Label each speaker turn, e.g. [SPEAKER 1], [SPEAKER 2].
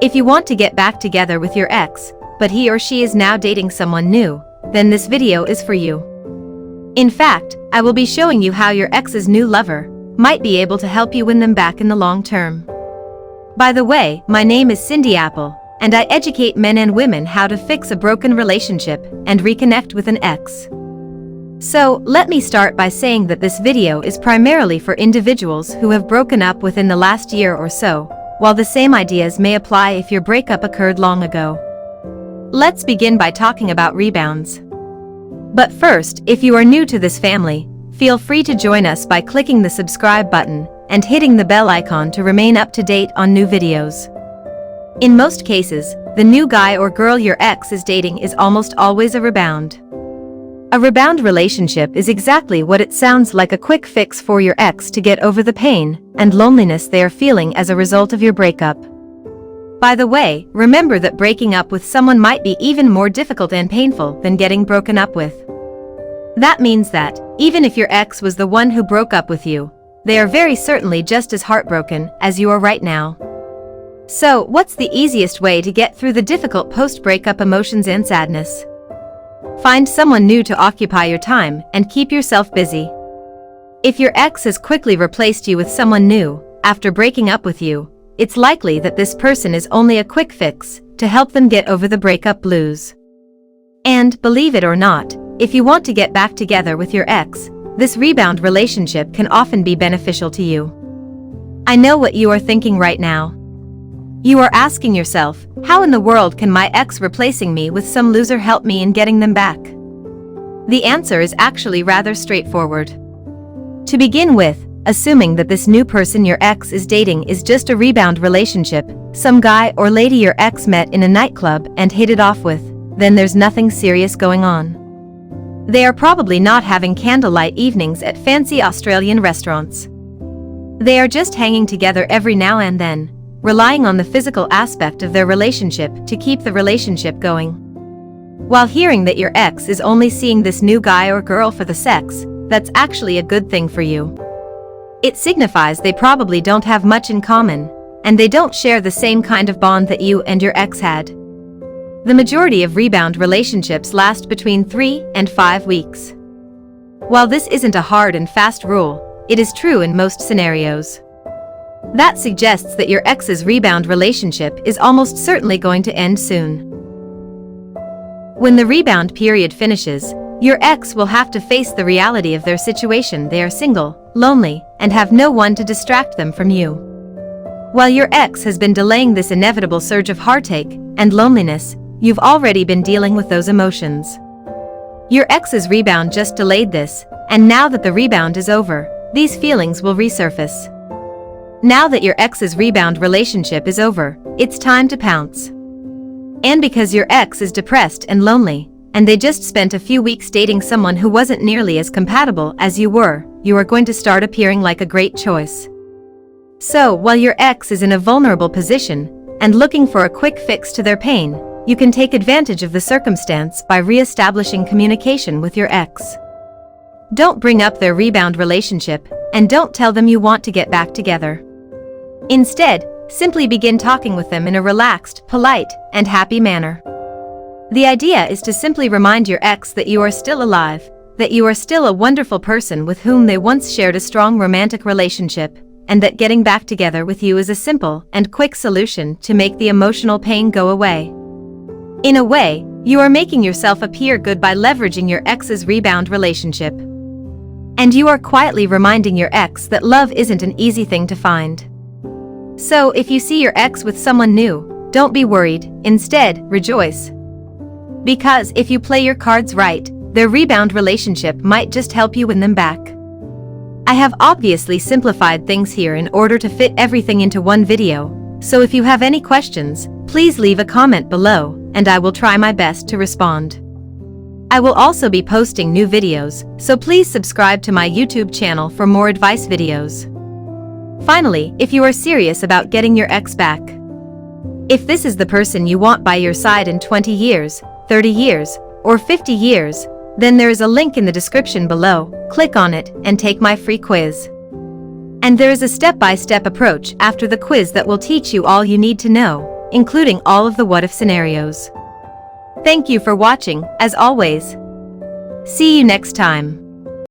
[SPEAKER 1] If you want to get back together with your ex, but he or she is now dating someone new, then this video is for you. In fact, I will be showing you how your ex's new lover might be able to help you win them back in the long term. By the way, my name is Cindy Apple, and I educate men and women how to fix a broken relationship and reconnect with an ex. So, let me start by saying that this video is primarily for individuals who have broken up within the last year or so, while the same ideas may apply if your breakup occurred long ago. Let's begin by talking about rebounds. But first, if you are new to this family, feel free to join us by clicking the subscribe button and hitting the bell icon to remain up to date on new videos. In most cases, the new guy or girl your ex is dating is almost always a rebound. A rebound relationship is exactly what it sounds like, a quick fix for your ex to get over the pain and loneliness they are feeling as a result of your breakup. By the way, remember that breaking up with someone might be even more difficult and painful than getting broken up with. That means that, even if your ex was the one who broke up with you, they are very certainly just as heartbroken as you are right now. So, what's the easiest way to get through the difficult post-breakup emotions and sadness? Find someone new to occupy your time and keep yourself busy. If your ex has quickly replaced you with someone new after breaking up with you, it's likely that this person is only a quick fix to help them get over the breakup blues. And, believe it or not, if you want to get back together with your ex, this rebound relationship can often be beneficial to you. I know what you are thinking right now. You are asking yourself, how in the world can my ex replacing me with some loser help me in getting them back? The answer is actually rather straightforward. To begin with, assuming that this new person your ex is dating is just a rebound relationship, some guy or lady your ex met in a nightclub and hit it off with, then there's nothing serious going on. They are probably not having candlelight evenings at fancy Australian restaurants. They are just hanging together every now and then, relying on the physical aspect of their relationship to keep the relationship going. While hearing that your ex is only seeing this new guy or girl for the sex, that's actually a good thing for you. It signifies they probably don't have much in common, and they don't share the same kind of bond that you and your ex had. The majority of rebound relationships last between 3 and 5 weeks. While this isn't a hard and fast rule, it is true in most scenarios. That suggests that your ex's rebound relationship is almost certainly going to end soon. When the rebound period finishes, your ex will have to face the reality of their situation. They are single, lonely, and have no one to distract them from you. While your ex has been delaying this inevitable surge of heartache and loneliness, you've already been dealing with those emotions. Your ex's rebound just delayed this, and now that the rebound is over, these feelings will resurface. Now that your ex's rebound relationship is over, it's time to pounce. And because your ex is depressed and lonely, and they just spent a few weeks dating someone who wasn't nearly as compatible as you were, you are going to start appearing like a great choice. So, while your ex is in a vulnerable position and looking for a quick fix to their pain, you can take advantage of the circumstance by re-establishing communication with your ex. Don't bring up their rebound relationship, and don't tell them you want to get back together. Instead, simply begin talking with them in a relaxed, polite, and happy manner. The idea is to simply remind your ex that you are still alive, that you are still a wonderful person with whom they once shared a strong romantic relationship, and that getting back together with you is a simple and quick solution to make the emotional pain go away. In a way, you are making yourself appear good by leveraging your ex's rebound relationship. And you are quietly reminding your ex that love isn't an easy thing to find. So, if you see your ex with someone new, don't be worried, instead, rejoice. Because if you play your cards right, their rebound relationship might just help you win them back. I have obviously simplified things here in order to fit everything into one video, so if you have any questions, please leave a comment below, and I will try my best to respond. I will also be posting new videos, so please subscribe to my YouTube channel for more advice videos. Finally, if you are serious about getting your ex back, if this is the person you want by your side in 20 years, 30 years, or 50 years, then there is a link in the description below. Click on it and take my free quiz. And there is a step-by-step approach after the quiz that will teach you all you need to know including all of the what-if scenarios. Thank you for watching, as always. See you next time.